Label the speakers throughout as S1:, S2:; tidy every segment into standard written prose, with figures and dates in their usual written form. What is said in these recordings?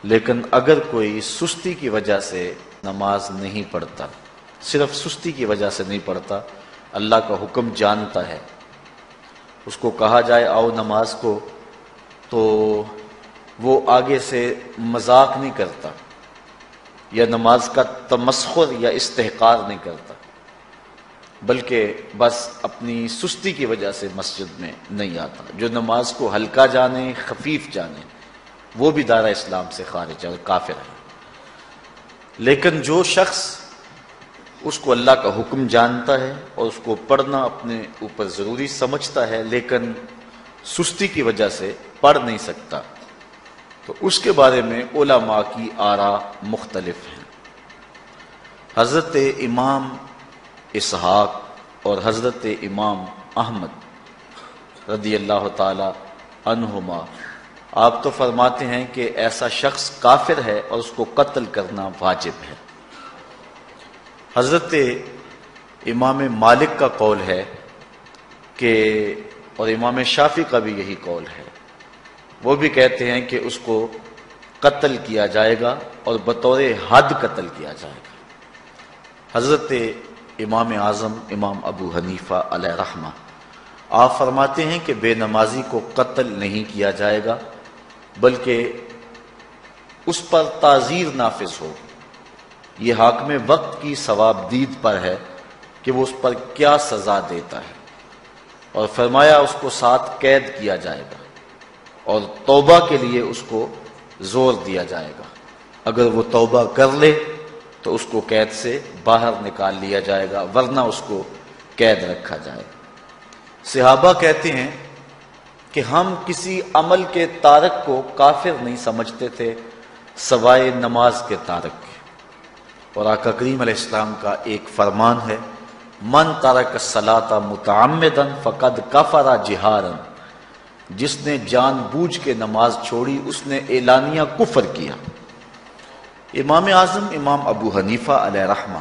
S1: لیکن اگر کوئی سستی کی وجہ سے نماز نہیں پڑھتا، صرف سستی کی وجہ سے نہیں پڑھتا، اللہ کا حکم جانتا ہے، اس کو کہا جائے آؤ نماز کو، تو وہ آگے سے مذاق نہیں کرتا یا نماز کا تمسخر یا استحقار نہیں کرتا، بلکہ بس اپنی سستی کی وجہ سے مسجد میں نہیں آتا۔ جو نماز کو ہلکا جانے، خفیف جانے، وہ بھی دائرہ اسلام سے خارج ہے اور کافر ہے۔ لیکن جو شخص اس کو اللہ کا حکم جانتا ہے اور اس کو پڑھنا اپنے اوپر ضروری سمجھتا ہے لیکن سستی کی وجہ سے پڑھ نہیں سکتا، تو اس کے بارے میں علماء کی آراء مختلف ہیں۔ حضرت امام اسحاق اور حضرت امام احمد رضی اللہ تعالی عنہما آپ تو فرماتے ہیں کہ ایسا شخص کافر ہے اور اس کو قتل کرنا واجب ہے۔ حضرت امام مالک کا قول ہے کہ، اور امام شافعی کا بھی یہی قول ہے، وہ بھی کہتے ہیں کہ اس کو قتل کیا جائے گا اور بطور حد قتل کیا جائے گا۔ حضرت امام اعظم امام ابو حنیفہ علیہ رحمہ آپ فرماتے ہیں کہ بے نمازی کو قتل نہیں کیا جائے گا، بلکہ اس پر تعزیر نافذ ہو۔ یہ حاکم وقت کی ثواب دید پر ہے کہ وہ اس پر کیا سزا دیتا ہے، اور فرمایا اس کو ساتھ قید کیا جائے گا اور توبہ کے لیے اس کو زور دیا جائے گا۔ اگر وہ توبہ کر لے تو اس کو قید سے باہر نکال لیا جائے گا، ورنہ اس کو قید رکھا جائے گا۔ صحابہ کہتے ہیں کہ ہم کسی عمل کے تارک کو کافر نہیں سمجھتے تھے سوائے نماز کے تارک کے، اور آقا کریم علیہ السلام کا ایک فرمان ہے، من ترک الصلاۃ متعمدا فقد کفر جہارا، جس نے جان بوجھ کے نماز چھوڑی اس نے اعلانیہ کفر کیا۔ امام اعظم امام ابو حنیفہ علیہ رحمہ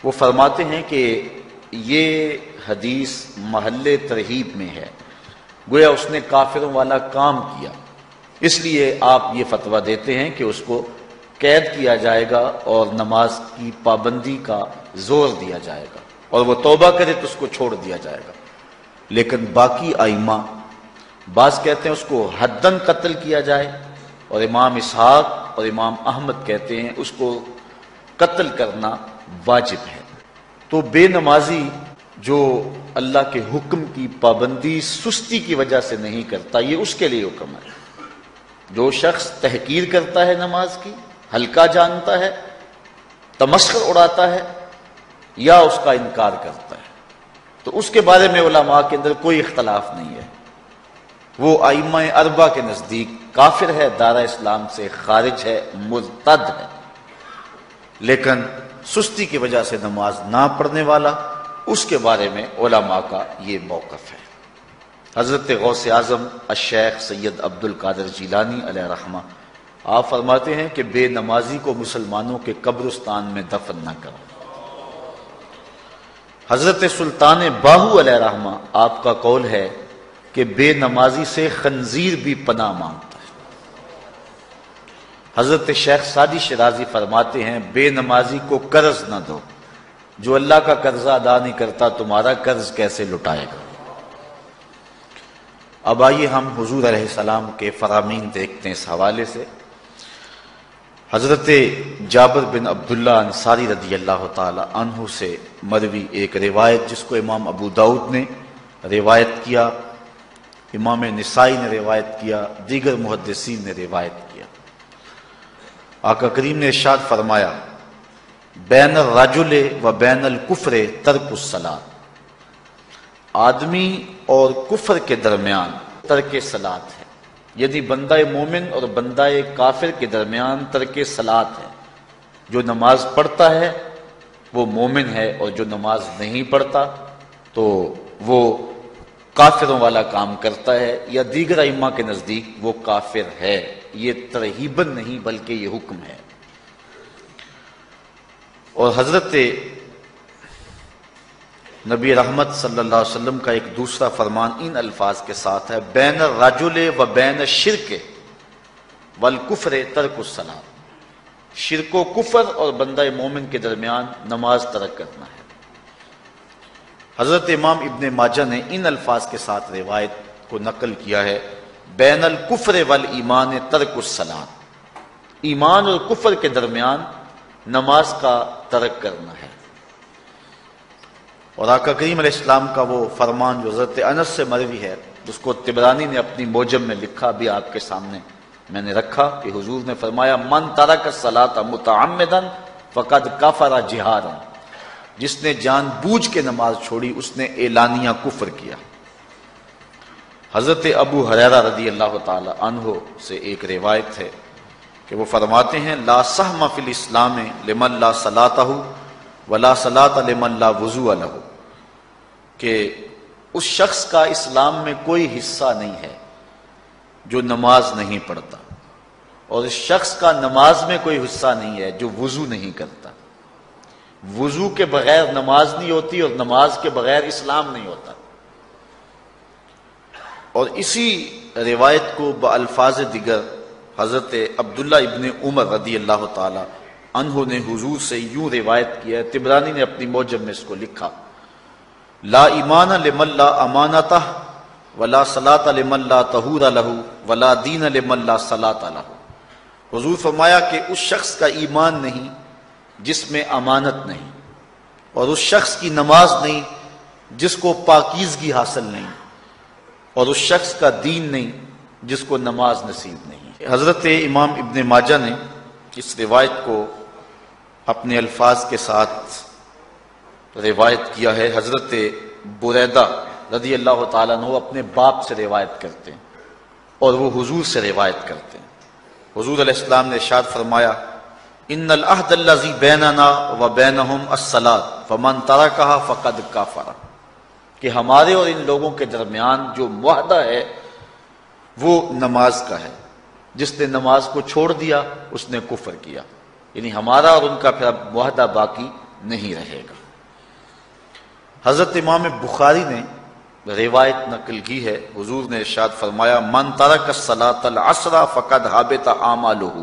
S1: وہ فرماتے ہیں کہ یہ حدیث محل ترہیب میں ہے، گویا اس نے کافروں والا کام کیا، اس لیے آپ یہ فتویٰ دیتے ہیں کہ اس کو قید کیا جائے گا اور نماز کی پابندی کا زور دیا جائے گا، اور وہ توبہ کرے تو اس کو چھوڑ دیا جائے گا۔ لیکن باقی ائمہ بعض کہتے ہیں اس کو حداً قتل کیا جائے، اور امام اسحاق اور امام احمد کہتے ہیں اس کو قتل کرنا واجب ہے۔ تو بے نمازی جو اللہ کے حکم کی پابندی سستی کی وجہ سے نہیں کرتا، یہ اس کے لیے حکم ہے۔ جو شخص تحقیر کرتا ہے نماز کی، ہلکا جانتا ہے، تمسخر اڑاتا ہے یا اس کا انکار کرتا ہے، تو اس کے بارے میں علماء کے اندر کوئی اختلاف نہیں ہے، وہ ائمہ اربعہ کے نزدیک کافر ہے، دائرہ اسلام سے خارج ہے، مرتد ہے۔ لیکن سستی کی وجہ سے نماز نہ پڑھنے والا، اس کے بارے میں علماء کا یہ موقف ہے۔ حضرت غوث اعظم الشیخ سید عبد القادر جیلانی علیہ رحمہ آپ فرماتے ہیں کہ بے نمازی کو مسلمانوں کے قبرستان میں دفن نہ کرو۔ حضرت سلطان باہو علیہ رحمہ آپ کا قول ہے کہ بے نمازی سے خنزیر بھی پناہ مانگتا ہے۔ حضرت شیخ سعدی شیرازی فرماتے ہیں بے نمازی کو قرض نہ دو، جو اللہ کا قرضہ ادا نہیں کرتا تمہارا قرض کیسے لٹائے گا۔ اب آئیے ہم حضور علیہ السلام کے فرامین دیکھتے ہیں اس حوالے سے۔ حضرت جابر بن عبداللہ انصاری رضی اللہ تعالی عنہ سے مروی ایک روایت جس کو امام ابو داؤد نے روایت کیا، امام نسائی نے روایت کیا، دیگر محدثین نے روایت کیا۔ آقا کریم نے ارشاد فرمایا بین الرجل و بین الکفر ترک الصلاۃ، آدمی اور کفر کے درمیان ترک صلاۃ ہے، یعنی بندہ مومن اور بندہ کافر کے درمیان ترک صلاۃ ہے۔ جو نماز پڑھتا ہے وہ مومن ہے، اور جو نماز نہیں پڑھتا تو وہ کافروں والا کام کرتا ہے، یا دیگر ائمہ کے نزدیک وہ کافر ہے۔ یہ ترہیباً نہیں بلکہ یہ حکم ہے۔ اور حضرت نبی رحمت صلی اللہ علیہ وسلم کا ایک دوسرا فرمان ان الفاظ کے ساتھ ہے بین الرجل و بین الشرک والکفر ترک الصلاۃ، شرک و کفر اور بندہ مومن کے درمیان نماز ترک کرنا ہے۔ حضرت امام ابن ماجہ نے ان الفاظ کے ساتھ روایت کو نقل کیا ہے، بین الکفر والایمان ترک الصلاۃ، ایمان اور کفر کے درمیان نماز کا ترک کرنا ہے۔ اور آقا کریم علیہ السلام کا وہ فرمان جو حضرت انس سے مروی ہے، جس کو طبرانی نے اپنی موجم میں لکھا، بھی آپ کے سامنے میں نے رکھا، کہ حضور نے فرمایا من ترک الصلاۃ متعمدا فقد کفر جہارا، جس نے جان بوجھ کے نماز چھوڑی اس نے اعلانیہ کفر کیا۔ حضرت ابو ہریرہ رضی اللہ تعالی عنہ سے ایک روایت ہے کہ وہ فرماتے ہیں لا سہم فی الاسلام لمن لا صلاۃ ولا صلاۃ لمن لا وضوء لہ، کہ اس شخص کا اسلام میں کوئی حصہ نہیں ہے جو نماز نہیں پڑھتا، اور اس شخص کا نماز میں کوئی حصہ نہیں ہے جو وضو نہیں کرتا۔ وضو کے بغیر نماز نہیں ہوتی اور نماز کے بغیر اسلام نہیں ہوتا۔ اور اسی روایت کو بالفاظ دیگر حضرت عبداللہ ابن عمر رضی اللہ تعالی عنہ نے حضور سے یوں روایت کیا ہے، طبرانی نے اپنی موجم میں اس کو لکھا، لا ایمان لمن لا امانتہ ولا صلاۃ لمن لا طہور لہ ولا دین لمن لا صلاۃ لہ۔ حضور فرمایا کہ اس شخص کا ایمان نہیں جس میں امانت نہیں، اور اس شخص کی نماز نہیں جس کو پاکیزگی حاصل نہیں، اور اس شخص کا دین نہیں جس کو نماز نصیب نہیں۔ حضرت امام ابن ماجہ نے اس روایت کو اپنے الفاظ کے ساتھ روایت کیا ہے۔ حضرت بریدہ رضی اللہ تعالیٰ عنہ اپنے باپ سے روایت کرتے ہیں اور وہ حضور سے روایت کرتے ہیں۔ حضور علیہ السلام نے ارشاد فرمایا ان العہد الذی بیننا وبینہم الصلاۃ فمن ترکھا فقد کفر، کہ ہمارے اور ان لوگوں کے درمیان جو معاہدہ ہے وہ نماز کا ہے، جس نے نماز کو چھوڑ دیا اس نے کفر کیا، یعنی ہمارا اور ان کا پھر اب معاہدہ باقی نہیں رہے گا۔ حضرت امام بخاری نے روایت نقل کی ہے، حضور نے ارشاد فرمایا من ترک الصلاۃ العصر فقد حبط اعمالہ،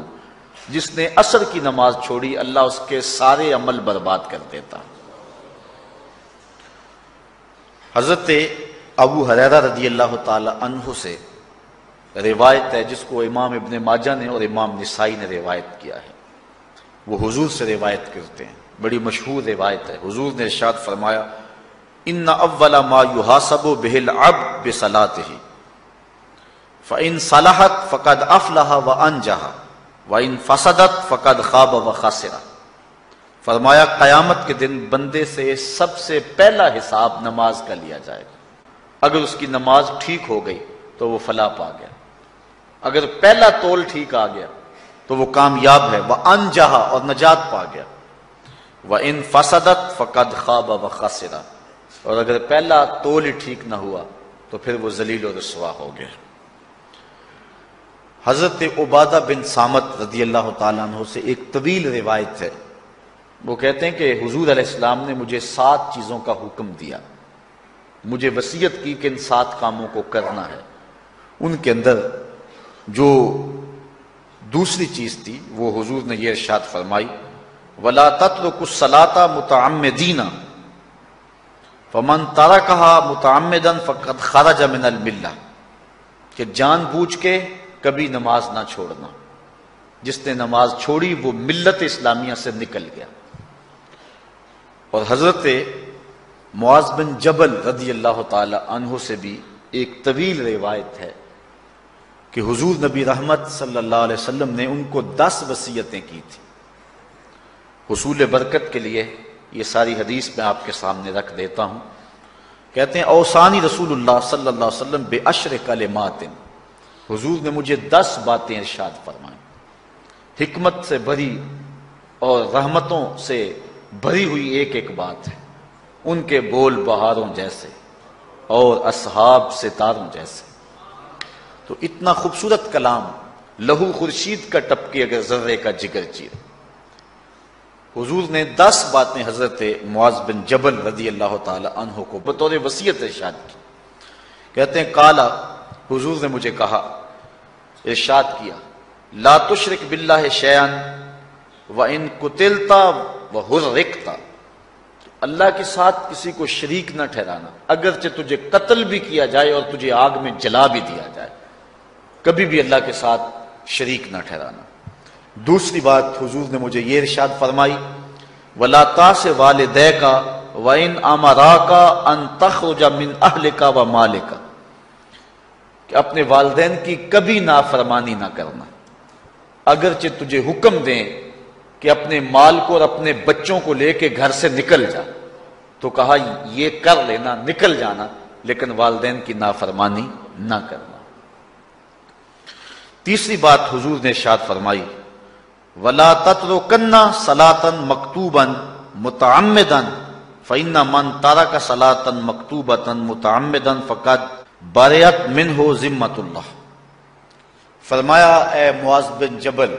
S1: جس نے عصر کی نماز چھوڑی اللہ اس کے سارے عمل برباد کر دیتا۔ حضرت ابو ہریرہ رضی اللہ تعالی عنہ سے روایت ہے جس کو امام ابن ماجہ نے اور امام نسائی نے روایت کیا ہے، وہ حضور سے روایت کرتے ہیں، بڑی مشہور روایت ہے۔ حضور نے ارشاد فرمایا ان اول ما یحاسب به العبد بصلاتہ فان صلحت فقد افلح وانجح وان فسدت فقد خاب وخسر۔ فرمایا قیامت کے دن بندے سے سب سے پہلا حساب نماز کا لیا جائے گا، اگر اس کی نماز ٹھیک ہو گئی تو وہ فلاح پا گیا، اگر پہلا تول ٹھیک آ گیا تو وہ کامیاب ہے، وانجح اور نجات پا گیا، وان فسدت فقد خاب وخسر، اور اگر پہلا تول ہی ٹھیک نہ ہوا تو پھر وہ ذلیل و رسوا ہو گیا۔ حضرت عبادہ بن صامت رضی اللہ تعالیٰ عنہ سے ایک طویل روایت ہے، وہ کہتے ہیں کہ حضور علیہ السلام نے مجھے 7 چیزوں کا حکم دیا، مجھے وصیت کی کہ ان 7 کاموں کو کرنا ہے۔ ان کے اندر جو دوسری چیز تھی وہ حضور نے یہ ارشاد فرمائی وَلَا تَتْرُكُوا الصَّلَاةَ مُتَعَمِّدِينَ فَمَن تَرَكَهَا مُتَعَمِّدًا فَقَدْ خَرَجَ مِنَ الْمِلَّةِ، کہ جان بوجھ کے کبھی نماز نہ چھوڑنا، جس نے نماز چھوڑی وہ ملت اسلامیہ سے نکل گیا۔ اور حضرت معاذ بن جبل رضی اللہ تعالی عنہ سے بھی ایک طویل روایت ہے کہ حضور نبی رحمت صلی اللہ علیہ وسلم نے ان کو 10 وصیتیں کی تھی حصول برکت کے لیے۔ یہ ساری حدیث میں آپ کے سامنے رکھ دیتا ہوں۔ کہتے ہیں اوصانی رسول اللہ صلی اللہ علیہ وسلم بعشر کلمات، حضور نے مجھے 10 باتیں ارشاد فرمائیں، حکمت سے بھری اور رحمتوں سے بھری ہوئی ایک ایک بات ہے، ان کے بول بہاروں جیسے اور اصحاب ستاروں جیسے۔ تو اتنا خوبصورت کلام، لہو خورشید کا ٹپکے اگر ذرے کا جگر چیر۔ حضور نے 10 باتیں حضرت معاذ بن جبل رضی اللہ تعالی عنہ کو بطور وصیت ارشاد کی۔ کہتے ہیں کالا، حضور نے مجھے کہا، ارشاد کیا لا تشرک باللہ شیئا وان قتلت وحرقت، اللہ کے ساتھ کسی کو شریک نہ ٹھہرانا، اگرچہ تجھے قتل بھی کیا جائے اور تجھے آگ میں جلا بھی دیا جائے، کبھی بھی اللہ کے ساتھ شریک نہ ٹھہرانا۔ دوسری بات حضور نے مجھے یہ ارشاد فرمائی، وَلَا تَعْصِ وَالِدَيْكَ وَإِنْ أَمَرَاكَ أَن تَخْرُجَ مِنْ أَهْلِكَ وَمَالِكَ، کہ اپنے والدین کی کبھی نافرمانی نہ کرنا، اگرچہ تجھے حکم دیں کہ اپنے مال کو اور اپنے بچوں کو لے کے گھر سے نکل جا، تو کہا یہ کر لینا، نکل جانا، لیکن والدین کی نافرمانی نہ کرنا۔ تیسری بات حضور نے ارشاد فرمائی، وَلَا تَتْرُكَنَّ صَلَاةً مَكْتُوبًا مُتَعَمِّدًا فَإِنَّ مَنْ تَرَكَ صَلَاةً مَكْتُوبَةً مُتَعَمِّدًا فَقَدْ بَرِئَتْ مِنْهُ ذِمَّةُ اللَّهِ۔ فرمایا اے معاذ بن جبل،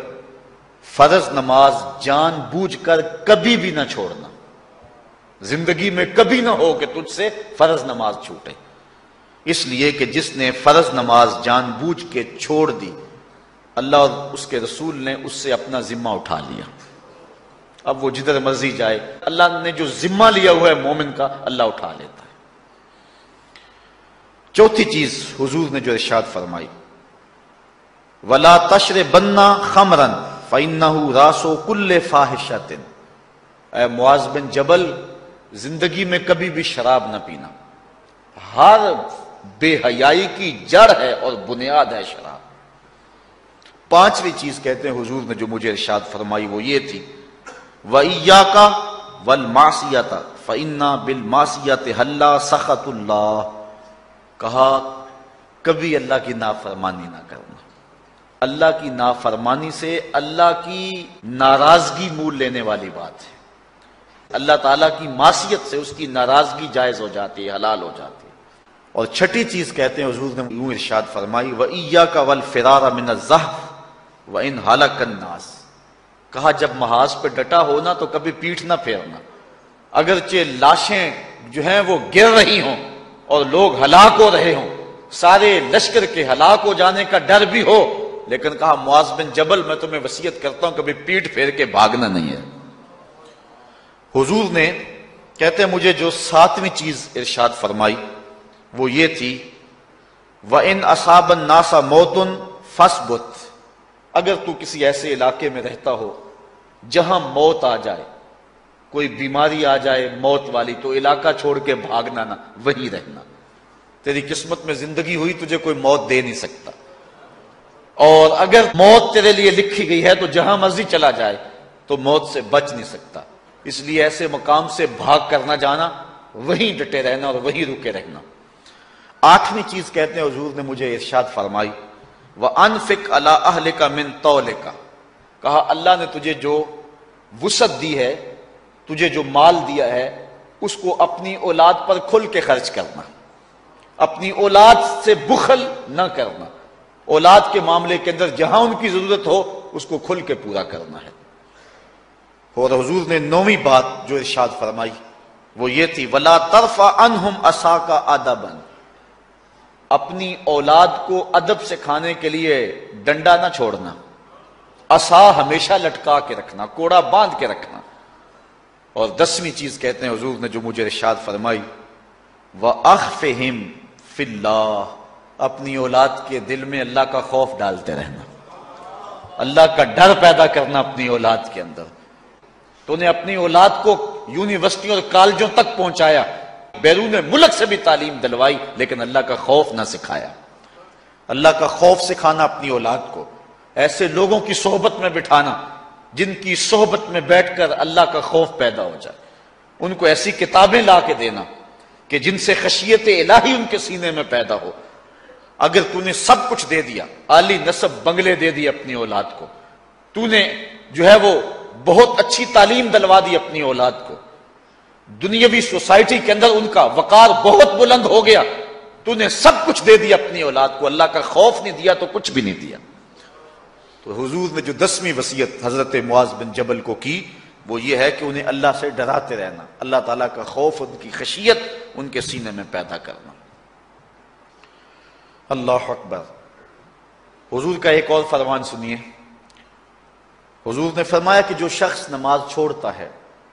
S1: فرض نماز جان بوجھ کر کبھی بھی نہ چھوڑنا، زندگی میں کبھی نہ ہو کہ تجھ سے فرض نماز چھوٹے، اس لیے کہ جس نے فرض نماز جان بوجھ کے چھوڑ دی، اللہ اور اس کے رسول نے اس سے اپنا ذمہ اٹھا لیا، اب وہ جدھر مرضی جائے، اللہ نے جو ذمہ لیا ہوا ہے مومن کا، اللہ اٹھا لیتا ہے۔ چوتھی چیز حضور نے جو ارشاد فرمائی، وَلَا تَشْرِبَنَّ خَمْرًا فَإِنَّهُ رَأْسُ كُلِّ فَاحِشَةٍ، اے معاذ بن جبل، زندگی میں کبھی بھی شراب نہ پینا، ہر بے حیائی کی جڑ ہے اور بنیاد ہے شراب۔ پانچویں چیز کہتے ہیں حضور نے جو مجھے ارشاد فرمائی وہ یہ تھی، وَإِيَّاكَ وَالْمَعْصِيَةَ فَإِنَّ بِالْمَعْصِيَةِ حَلَّ سَخَطُ اللَّهِ، کہا کبھی اللہ کی نافرمانی نہ کرنا، اللہ کی نافرمانی سے اللہ کی ناراضگی مول لینے والی بات ہے، اللہ تعالیٰ کی معصیت سے اس کی ناراضگی جائز ہو جاتی ہے، حلال ہو جاتی ہے۔ اور چھٹی چیز کہتے ہیں حضور نے یوں ارشاد فرمائی، وَإِيَّاكَ وَالْفِرَارَ مِنَ الزَّحْفِ وَإِنْ هَلَكَ النَّاسِ، کہا جب محاذ پہ ڈٹا ہونا تو کبھی پیٹھ نہ پھیرنا، اگرچہ لاشیں جو ہیں وہ گر رہی ہوں اور لوگ ہلاک ہو رہے ہوں، سارے لشکر کے ہلاک ہو جانے کا ڈر بھی ہو، لیکن کہا معاذ بن جبل میں تمہیں وصیت کرتا ہوں کبھی پیٹ پھیر کے بھاگنا نہیں ہے۔ حضور نے کہتے ہیں مجھے جو ساتویں چیز ارشاد فرمائی وہ یہ تھی، وَإِنْ أَصَابَ النَّاسَ مَوْتٌ فَاصْبُتْ، اگر تو کسی ایسے علاقے میں رہتا ہو جہاں موت آ جائے، کوئی بیماری آ جائے موت والی، تو علاقہ چھوڑ کے بھاگنا نہ، وہیں رہنا، تیری قسمت میں زندگی ہوئی تجھے کوئی موت دے نہیں سکتا، اور اگر موت تیرے لیے لکھی گئی ہے تو جہاں مرضی چلا جائے تو موت سے بچ نہیں سکتا، اس لیے ایسے مقام سے بھاگ کر نہ جانا، وہیں ڈٹے رہنا اور وہیں رکے رہنا۔ آٹھویں چیز کہتے ہیں حضور نے مجھے ارشاد فرمائی، وَأَنفِقْ عَلَىٰ أَهْلِكَ مِن طَوْلِكَ، کہا اللہ نے تجھے جو وسعت دی ہے، تجھے جو مال دیا ہے، اس کو اپنی اولاد پر کھل کے خرچ کرنا، اپنی اولاد سے بخل نہ کرنا، اولاد کے معاملے کے اندر جہاں ان کی ضرورت ہو اس کو کھل کے پورا کرنا ہے۔ اور حضور نے نویں بات جو ارشاد فرمائی وہ یہ تھی، وَلَا تَرْفَعْ عَنْهُمْ عَصَاكَ عَدَبًا، اپنی اولاد کو ادب سکھانے کے لیے ڈنڈا نہ چھوڑنا، عصا ہمیشہ لٹکا کے رکھنا، کوڑا باندھ کے رکھنا۔ اور دسویں چیز کہتے ہیں حضور نے جو مجھے ارشاد فرمائی، وَأَخْفِهِمْ فِي اللَّهِ، اپنی اولاد کے دل میں اللہ کا خوف ڈالتے رہنا، اللہ کا ڈر پیدا کرنا اپنی اولاد کے اندر۔ تو نے اپنی اولاد کو یونیورسٹیوں اور کالجوں تک پہنچایا، بیرون ملک سے بھی تعلیم دلوائی، لیکن اللہ کا خوف نہ سکھایا۔ اللہ کا خوف سکھانا اپنی اولاد کو، ایسے لوگوں کی صحبت میں بٹھانا جن کی صحبت میں بیٹھ کر اللہ کا خوف پیدا ہو جائے، ان کو ایسی کتابیں لا کے دینا کہ جن سے خشیت الہی ان کے سینے میں پیدا ہو۔ اگر تو نے سب کچھ دے دیا، عالی نسب بنگلے دے دی اپنی اولاد کو، تو نے جو ہے وہ بہت اچھی تعلیم دلوا دی اپنی اولاد کو، دنیاوی سوسائٹی کے اندر ان کا وقار بہت بلند ہو گیا، تو نے سب کچھ دے دیا اپنی اولاد کو، اللہ کا خوف نہیں دیا تو کچھ بھی نہیں دیا۔ تو حضور نے جو 10ویں وصیت حضرت معاذ بن جبل کو کی وہ یہ ہے کہ انہیں اللہ سے ڈراتے رہنا، اللہ تعالیٰ کا خوف، ان کی خشیت ان کے سینے میں پیدا کرنا۔ اللہ اکبر۔ حضور کا ایک اور فرمان سنیے، حضور نے فرمایا کہ جو شخص نماز چھوڑتا ہے،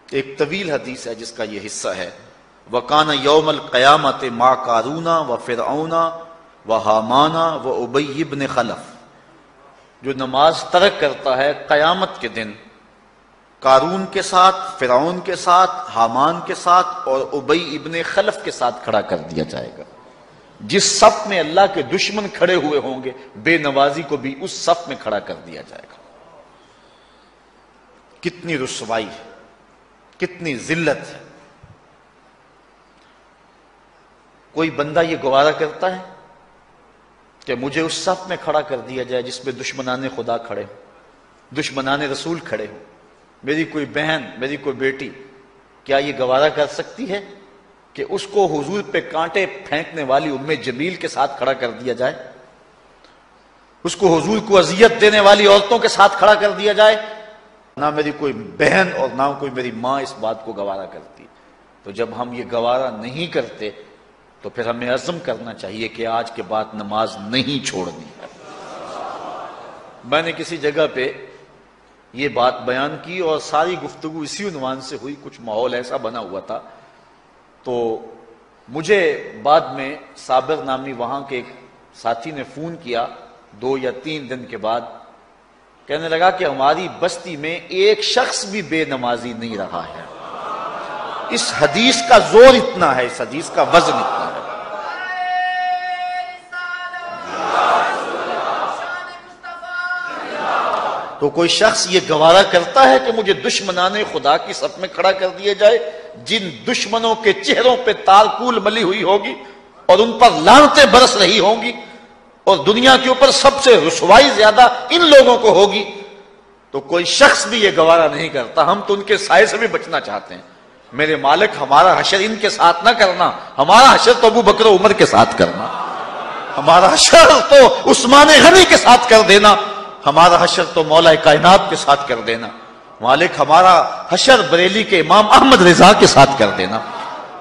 S1: ایک طویل حدیث ہے جس کا یہ حصہ ہے، وَقَانَ يَوْمَ الْقِيَامَةِ مَعَ قَارُونَ وَفِرْعَوْنَ وَحَامَانَ وَأُبَيِّ بْنِ خَلَف، جو نماز ترک کرتا ہے قیامت کے دن قارون کے ساتھ، فرعون کے ساتھ، حامان کے ساتھ اور ابی ابن خلف کے ساتھ کھڑا کر دیا جائے گا۔ جس صف میں اللہ کے دشمن کھڑے ہوئے ہوں گے، بے نمازی کو بھی اس صف میں کھڑا کر دیا جائے گا۔ کتنی رسوائی ہے، کتنی ذلت ہے۔ کوئی بندہ یہ گوارا کرتا ہے کہ مجھے اس صف میں کھڑا کر دیا جائے جس میں دشمنان خدا کھڑے ہوں، دشمنان رسول کھڑے ہوں، میری کوئی بہن، میری کوئی بیٹی کیا یہ گوارا کر سکتی ہے کہ اس کو حضور پہ کانٹے پھینکنے والی ام جمیل کے ساتھ کھڑا کر دیا جائے، اس کو حضور کو اذیت دینے والی عورتوں کے ساتھ کھڑا کر دیا جائے؟ نہ میری کوئی بہن اور نہ کوئی میری ماں اس بات کو گوارا کرتی۔ تو جب ہم یہ گوارا نہیں کرتے تو پھر ہمیں عزم کرنا چاہیے کہ آج کے بعد نماز نہیں چھوڑنی ہے۔ میں نے کسی جگہ پہ یہ بات بیان کی اور ساری گفتگو اسی عنوان سے ہوئی، کچھ ماحول ایسا بنا ہوا تھا، تو مجھے بعد میں صابر نامی وہاں کے ایک ساتھی نے فون کیا 2 یا 3 دن کے بعد، کہنے لگا کہ ہماری بستی میں ایک شخص بھی بے نمازی نہیں رہا ہے۔ اس حدیث کا زور اتنا ہے، اس حدیث کا وزن اتنا ہے۔ تو کوئی شخص یہ گوارا کرتا ہے کہ مجھے دشمنان خدا کی صف میں کھڑا کر دیا جائے، جن دشمنوں کے چہروں پہ تارکول ملی ہوئی ہوگی اور ان پر لعنتیں برس رہی ہوں گی، اور دنیا کے اوپر سب سے رسوائی زیادہ ان لوگوں کو ہوگی، تو کوئی شخص بھی یہ گوارا نہیں کرتا۔ ہم تو ان کے سائے سے بھی بچنا چاہتے ہیں۔ میرے مالک، ہمارا حشر ان کے ساتھ نہ کرنا، ہمارا حشر تو ابو بکر و عمر کے ساتھ کرنا، ہمارا حشر تو عثمان غنی کے ساتھ کر دینا، ہمارا حشر تو مولا کائنات کے ساتھ کر دینا۔ مالک، ہمارا حشر بریلی کے امام احمد رضا کے ساتھ کر دینا،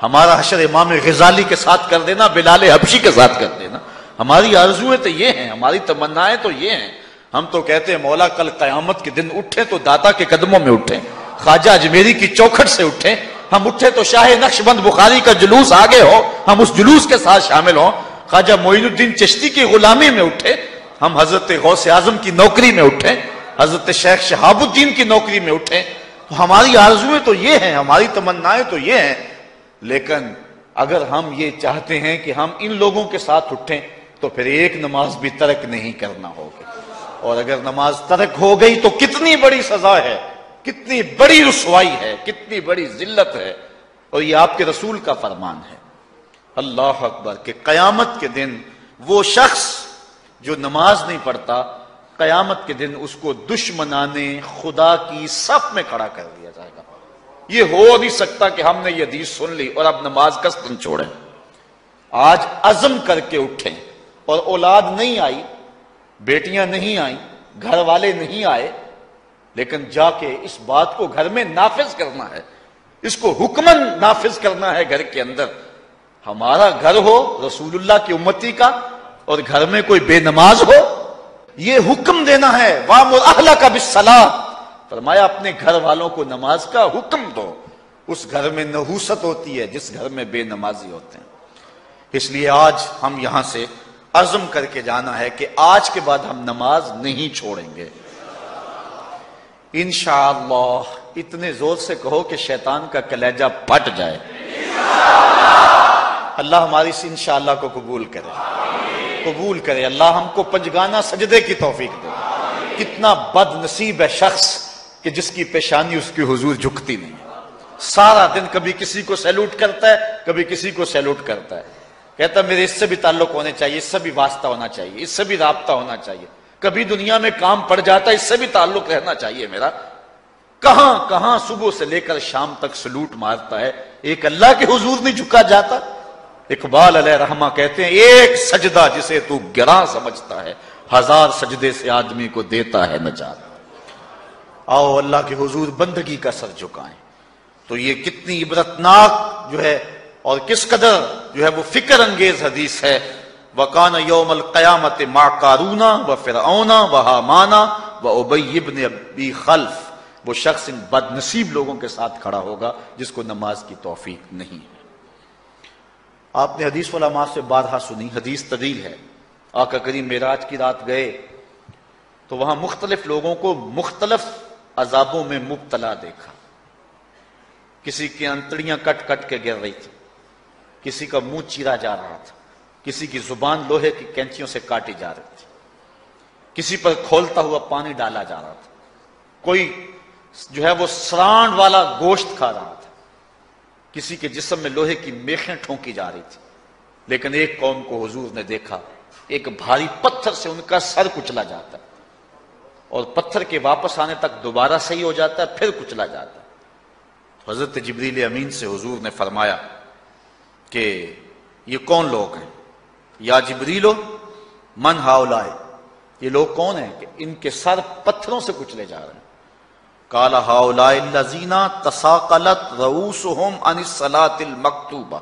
S1: ہمارا حشر امام غزالی کے ساتھ کر دینا، بلال حبشی کے ساتھ کر دینا۔ ہماری آرزویں تو یہ ہیں، ہماری تمنائیں تو یہ ہیں۔ ہم تو کہتے ہیں مولا کل قیامت کے دن اٹھیں تو داتا کے قدموں میں اٹھیں، خواجہ اجمیری کی چوکھٹ سے اٹھیں، ہم اٹھے تو شاہ نقشبند بخاری کا جلوس آگے ہو، ہم اس جلوس کے ساتھ شامل ہوں، خواجہ معین الدین چشتی کی غلامی میں اٹھے، ہم حضرت غوث اعظم کی نوکری میں اٹھیں، حضرت شیخ شہاب الدین کی نوکری میں اٹھیں۔ تو ہماری آرزویں تو یہ ہیں، ہماری تمنائیں تو یہ ہیں، لیکن اگر ہم یہ چاہتے ہیں کہ ہم ان لوگوں کے ساتھ اٹھیں تو پھر ایک نماز بھی ترک نہیں کرنا ہوگا، اور اگر نماز ترک ہو گئی تو کتنی بڑی سزا ہے، کتنی بڑی رسوائی ہے، کتنی بڑی ذلت ہے، اور یہ آپ کے رسول کا فرمان ہے۔ اللہ اکبر، کہ قیامت کے دن وہ شخص جو نماز نہیں پڑھتا، قیامت کے دن اس کو دشمنان خدا کی صف میں کھڑا کر دیا جائے گا۔ یہ ہو نہیں سکتا کہ ہم نے یہ حدیث سن لی اور اب نماز قصدن چھوڑیں۔ آج عزم کر کے اٹھیں، اور اولاد نہیں آئی، بیٹیاں نہیں آئیں، گھر والے نہیں آئے، لیکن جا کے اس بات کو گھر میں نافذ کرنا ہے، اس کو حکمن نافذ کرنا ہے گھر کے اندر۔ ہمارا گھر ہو رسول اللہ کی امتی کا اور گھر میں کوئی بے نماز ہو، یہ حکم دینا ہے، وَأْمُرْ أَهْلَكَ بِالصَّلَاةِ، فرمایا اپنے گھر والوں کو نماز کا حکم دو۔ اس گھر میں نحوست ہوتی ہے جس گھر میں بے نمازی ہوتے ہیں۔ اس لیے آج ہم یہاں سے عزم کر کے جانا ہے کہ آج کے بعد ہم نماز نہیں چھوڑیں گے انشاءاللہ۔ اتنے زور سے کہو کہ شیطان کا کلیجہ پھٹ جائے۔ اللہ ہماری اس انشاءاللہ کو قبول کرے، قبول کرے۔ اللہ ہم کو پنجگانہ سجدے کی توفیق دے۔ کتنا بد نصیب ہے شخص کہ جس کی پیشانی اس کی حضور جھکتی نہیں، سارا دن کبھی کسی کو سیلوٹ کرتا ہے، کبھی کسی کو سیلوٹ کرتا ہے، کہتا میرے اس سے بھی تعلق ہونے چاہیے، اس سے بھی واسطہ ہونا چاہیے، اس سے بھی رابطہ ہونا چاہیے، کبھی دنیا میں کام پڑ جاتا ہے، اس سے بھی تعلق رہنا چاہیے میرا۔ کہاں کہاں صبح سے لے کر شام تک سلوٹ مارتا ہے، ایک اللہ کے حضور نہیں جھکا جاتا۔ اقبال علیہ رحمہ کہتے ہیں ایک سجدہ جسے تو گراں سمجھتا ہے، 1000 سجدے سے آدمی کو دیتا ہے نجات۔ آؤ اللہ کے حضور بندگی کا سر جھکائیں۔ تو یہ کتنی عبرتناک جو ہے اور کس قدر جو ہے وہ فکر انگیز حدیث ہے۔ وَقَانَ يَوْمَ الْقِيَامَةِ مَعَ قَارُونَ وَفِرْعَوْنَ وَحَامَانَ و ابی بن ابی خلف، وہ شخص ان بد نصیب لوگوں کے ساتھ کھڑا ہوگا جس کو نماز کی توفیق نہیں ہے۔ آپ نے حدیث علماء سے بارہا سنی، حدیث طویل ہے۔ آقا کریم معراج کی رات گئے تو وہاں مختلف لوگوں کو مختلف عذابوں میں مبتلا دیکھا۔ کسی کی انتڑیاں کٹ کٹ کے گر رہی تھی، کسی کا منہ چیرا جا رہا تھا، کسی کی زبان لوہے کی کینچیوں سے کاٹی جا رہی تھی، کسی پر کھولتا ہوا پانی ڈالا جا رہا تھا، کوئی جو ہے وہ سرانڈ والا گوشت کھا رہا تھا، کسی کے جسم میں لوہے کی میخیں ٹھونکی جا رہی تھی۔ لیکن ایک قوم کو حضور نے دیکھا، ایک بھاری پتھر سے ان کا سر کچلا جاتا ہے اور پتھر کے واپس آنے تک دوبارہ صحیح ہو جاتا ہے، پھر کچلا جاتا ہے۔ تو حضرت جبریل امین سے حضور نے فرمایا کہ یہ کون لوگ ہیں؟ یا جبریلو من ہاؤلائے، یہ لوگ کون ہیں کہ ان کے سر پتھروں سے کچلے جا رہے ہیں؟ قال ہاؤلائے الذین تثاقلت رؤوسہم عن الصلاۃ المکتوبہ،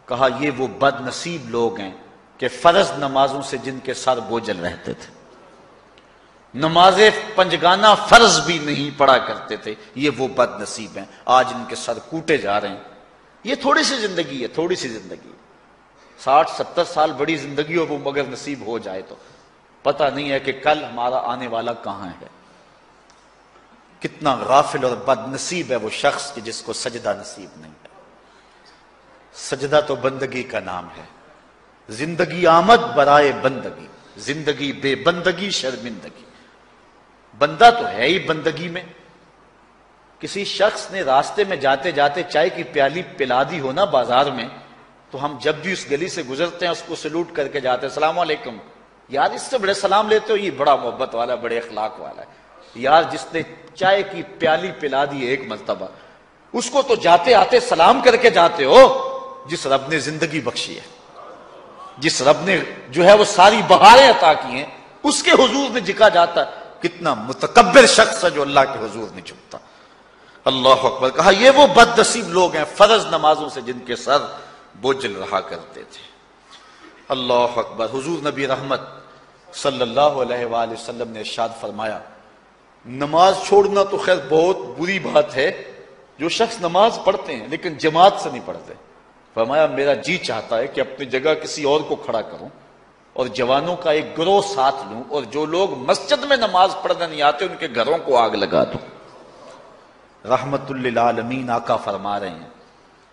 S1: کہا یہ وہ بد نصیب لوگ ہیں کہ فرض نمازوں سے جن کے سر بوجھل رہتے تھے، نماز پنجگانہ فرض بھی نہیں پڑھا کرتے تھے، یہ وہ بد نصیب ہیں، آج ان کے سر کوٹے جا رہے ہیں۔ یہ تھوڑی سی زندگی ہے، تھوڑی سی زندگی ہے، 60-70 سال بڑی زندگی ہو وہ مگر نصیب ہو جائے تو پتہ نہیں ہے کہ کل ہمارا آنے والا کہاں ہے۔ کتنا غافل اور بد نصیب ہے وہ شخص کہ جس کو سجدہ نصیب نہیں ہے۔ سجدہ تو بندگی کا نام ہے، زندگی آمد برائے بندگی، زندگی بے بندگی شرمندگی۔ بندہ تو ہے ہی بندگی میں۔ کسی شخص نے راستے میں جاتے جاتے چائے کی پیالی پلا دی ہونا بازار میں، تو ہم جب بھی اس گلی سے گزرتے ہیں اس کو سلوٹ کر کے جاتے ہیں، السلام علیکم، یار اس سے بڑے سلام لیتے ہو، یہ بڑا محبت والا، بڑے اخلاق والا ہے۔ یار جس نے چائے کی پیالی پلا دی ایک مرتبہ، اس کو تو جاتے آتے سلام کر کے جاتے ہو۔ جس رب نے زندگی بخشی ہے، جس رب نے جو ہے وہ ساری بہاریں عطا کی ہیں، اس کے حضور میں جھکا جاتا ہے۔ کتنا متکبر شخص ہے جو اللہ کے حضور نہیں جھکتا۔ اللہ اکبر، کہا یہ وہ بد نصیب لوگ ہیں فرض نمازوں سے جن کے سر بوجھل رہا کرتے تھے۔ اللہ اکبر۔ حضور نبی رحمت صلی اللہ علیہ وآلہ وسلم نے ارشاد فرمایا، نماز چھوڑنا تو خیر بہت بری بات ہے، جو شخص نماز پڑھتے ہیں لیکن جماعت سے نہیں پڑھتے، فرمایا میرا جی چاہتا ہے کہ اپنی جگہ کسی اور کو کھڑا کروں اور جوانوں کا ایک گروہ ساتھ لوں، اور جو لوگ مسجد میں نماز پڑھنے نہیں آتے ان کے گھروں کو آگ لگا دوں۔ رحمت للعالمین آقا فرما رہے ہیں